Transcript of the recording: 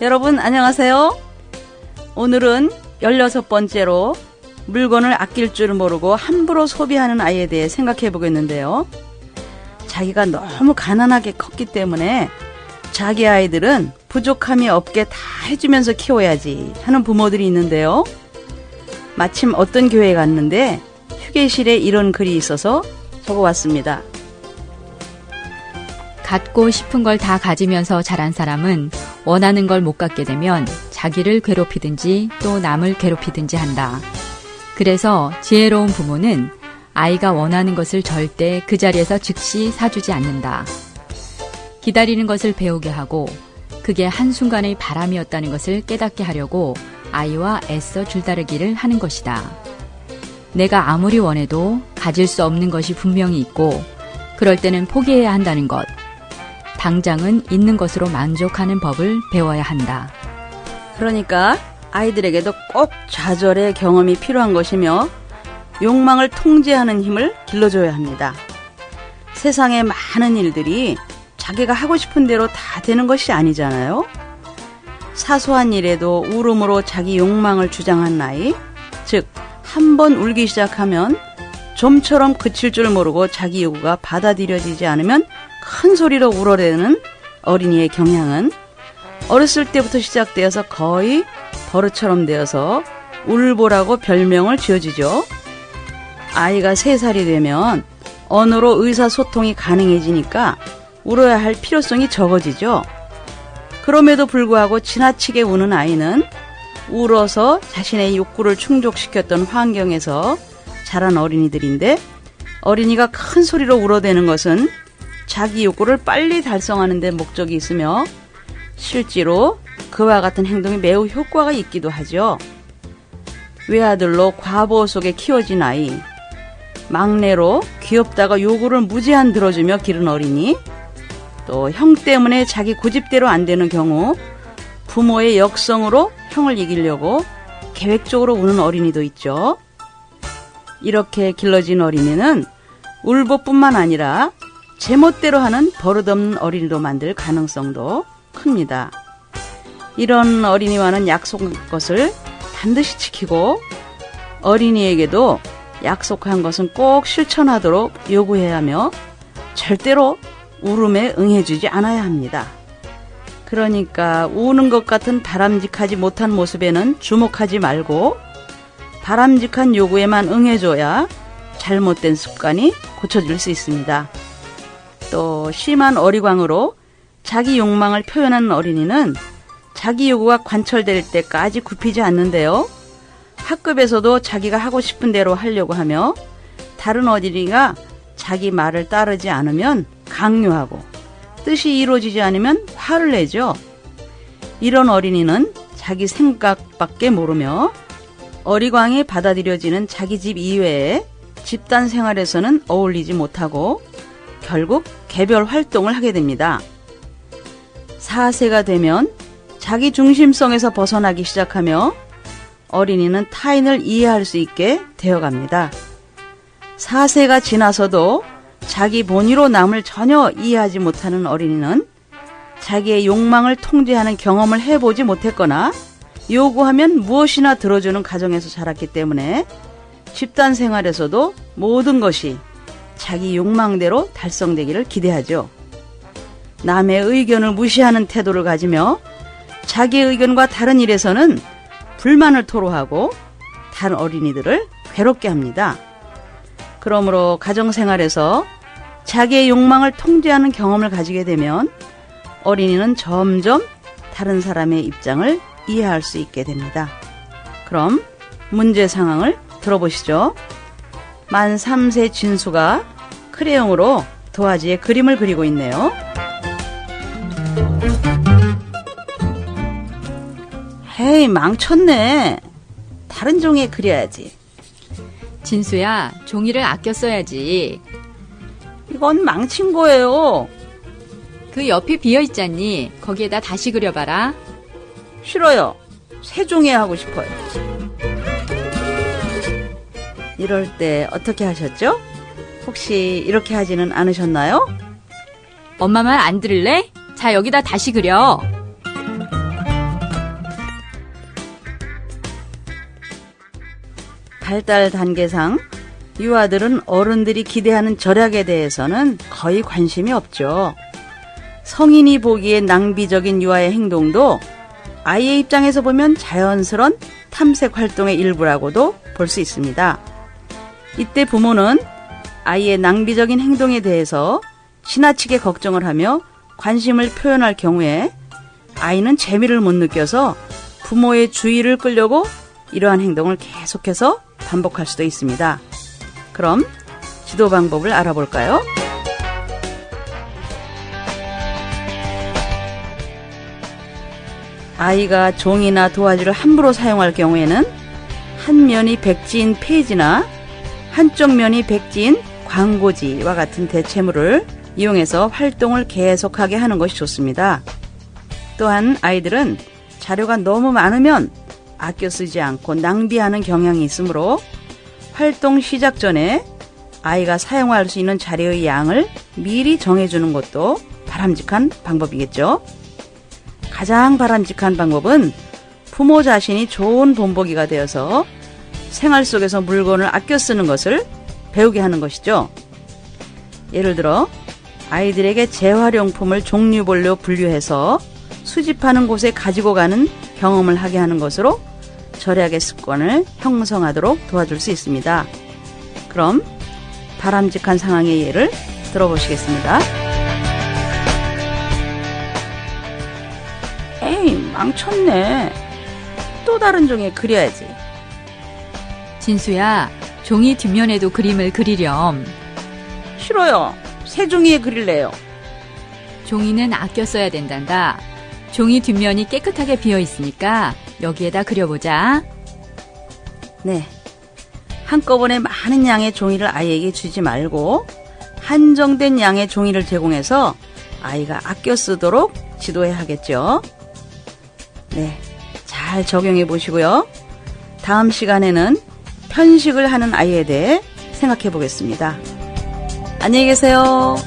여러분 안녕하세요. 오늘은 16번째로 물건을 아낄 줄 모르고 함부로 소비하는 아이에 대해 생각해 보겠는데요. 자기가 너무 가난하게 컸기 때문에 자기 아이들은 부족함이 없게 다 해주면서 키워야지 하는 부모들이 있는데요. 마침 어떤 교회에 갔는데 휴게실에 이런 글이 있어서 적어왔습니다. 갖고 싶은 걸 다 가지면서 자란 사람은 원하는 걸 못 갖게 되면 자기를 괴롭히든지 또 남을 괴롭히든지 한다. 그래서 지혜로운 부모는 아이가 원하는 것을 절대 그 자리에서 즉시 사주지 않는다. 기다리는 것을 배우게 하고 그게 한순간의 바람이었다는 것을 깨닫게 하려고 아이와 애써 줄다리기를 하는 것이다. 내가 아무리 원해도 가질 수 없는 것이 분명히 있고 그럴 때는 포기해야 한다는 것. 당장은 있는 것으로 만족하는 법을 배워야 한다. 그러니까 아이들에게도 꼭 좌절의 경험이 필요한 것이며 욕망을 통제하는 힘을 길러줘야 합니다. 세상의 많은 일들이 자기가 하고 싶은 대로 다 되는 것이 아니잖아요. 사소한 일에도 울음으로 자기 욕망을 주장한 아이, 즉 한 번 울기 시작하면 좀처럼 그칠 줄 모르고 자기 요구가 받아들여지지 않으면 큰 소리로 울어대는 어린이의 경향은 어렸을 때부터 시작되어서 거의 버릇처럼 되어서 울보라고 별명을 지어주죠. 아이가 3살이 되면 언어로 의사소통이 가능해지니까 울어야 할 필요성이 적어지죠. 그럼에도 불구하고 지나치게 우는 아이는 울어서 자신의 욕구를 충족시켰던 환경에서 자란 어린이들인데 어린이가 큰 소리로 울어대는 것은 자기 욕구를 빨리 달성하는 데 목적이 있으며 실제로 그와 같은 행동이 매우 효과가 있기도 하죠. 외아들로 과보 속에 키워진 아이, 막내로 귀엽다가 요구를 무제한 들어주며 기른 어린이, 또 형 때문에 자기 고집대로 안 되는 경우 부모의 역성으로 형을 이기려고 계획적으로 우는 어린이도 있죠. 이렇게 길러진 어린이는 울보뿐만 아니라 제멋대로 하는 버릇없는 어린이로 만들 가능성도 큽니다. 이런 어린이와는 약속한 것을 반드시 지키고 어린이에게도 약속한 것은 꼭 실천하도록 요구해야 하며 절대로 울음에 응해주지 않아야 합니다. 그러니까 우는 것 같은 바람직하지 못한 모습에는 주목하지 말고 바람직한 요구에만 응해줘야 잘못된 습관이 고쳐질 수 있습니다. 또 심한 어리광으로 자기 욕망을 표현하는 어린이는 자기 요구가 관철될 때까지 굽히지 않는데요. 학급에서도 자기가 하고 싶은 대로 하려고 하며 다른 어린이가 자기 말을 따르지 않으면 강요하고 뜻이 이루어지지 않으면 화를 내죠. 이런 어린이는 자기 생각밖에 모르며 어리광이 받아들여지는 자기 집 이외에 집단 생활에서는 어울리지 못하고 결국 개별 활동을 하게 됩니다. 4세가 되면 자기 중심성에서 벗어나기 시작하며 어린이는 타인을 이해할 수 있게 되어갑니다. 4세가 지나서도 자기 본의로 남을 전혀 이해하지 못하는 어린이는 자기의 욕망을 통제하는 경험을 해보지 못했거나 요구하면 무엇이나 들어주는 가정에서 자랐기 때문에 집단 생활에서도 모든 것이 자기 욕망대로 달성되기를 기대하죠. 남의 의견을 무시하는 태도를 가지며 자기의 의견과 다른 일에서는 불만을 토로하고 다른 어린이들을 괴롭게 합니다. 그러므로 가정생활에서 자기의 욕망을 통제하는 경험을 가지게 되면 어린이는 점점 다른 사람의 입장을 이해할 수 있게 됩니다. 그럼 문제 상황을 들어보시죠. 만 3세 진수가 크레용으로 도화지에 그림을 그리고 있네요. 헤이, 망쳤네. 다른 종이에 그려야지. 진수야, 종이를 아껴 써야지. 이건 망친 거예요. 그 옆이 비어있잖니. 거기에다 다시 그려봐라. 싫어요. 새 종이에 하고 싶어요. 이럴 때 어떻게 하셨죠? 혹시 이렇게 하지는 않으셨나요? 엄마 말 안 들을래? 자, 여기다 다시 그려. 발달 단계상 유아들은 어른들이 기대하는 절약에 대해서는 거의 관심이 없죠. 성인이 보기에 낭비적인 유아의 행동도 아이의 입장에서 보면 자연스러운 탐색 활동의 일부라고도 볼 수 있습니다. 이때 부모는 아이의 낭비적인 행동에 대해서 지나치게 걱정을 하며 관심을 표현할 경우에 아이는 재미를 못 느껴서 부모의 주의를 끌려고 이러한 행동을 계속해서 반복할 수도 있습니다. 그럼 지도 방법을 알아볼까요? 아이가 종이나 도화지를 함부로 사용할 경우에는 한 면이 백지인 페이지나 한쪽 면이 백지인 광고지와 같은 대체물을 이용해서 활동을 계속하게 하는 것이 좋습니다. 또한 아이들은 자료가 너무 많으면 아껴 쓰지 않고 낭비하는 경향이 있으므로 활동 시작 전에 아이가 사용할 수 있는 자료의 양을 미리 정해주는 것도 바람직한 방법이겠죠. 가장 바람직한 방법은 부모 자신이 좋은 본보기가 되어서 생활 속에서 물건을 아껴 쓰는 것을 배우게 하는 것이죠. 예를 들어 아이들에게 재활용품을 종류별로 분류해서 수집하는 곳에 가지고 가는 경험을 하게 하는 것으로 절약의 습관을 형성하도록 도와줄 수 있습니다. 그럼 바람직한 상황의 예를 들어보시겠습니다. 에이, 망쳤네. 또 다른 종이에 그려야지. 진수야, 종이 뒷면에도 그림을 그리렴. 싫어요. 새 종이에 그릴래요. 종이는 아껴 써야 된단다. 종이 뒷면이 깨끗하게 비어 있으니까 여기에다 그려보자. 네. 한꺼번에 많은 양의 종이를 아이에게 주지 말고 한정된 양의 종이를 제공해서 아이가 아껴 쓰도록 지도해야 하겠죠. 네. 잘 적용해 보시고요. 다음 시간에는 편식을 하는 아이에 대해 생각해 보겠습니다. 안녕히 계세요.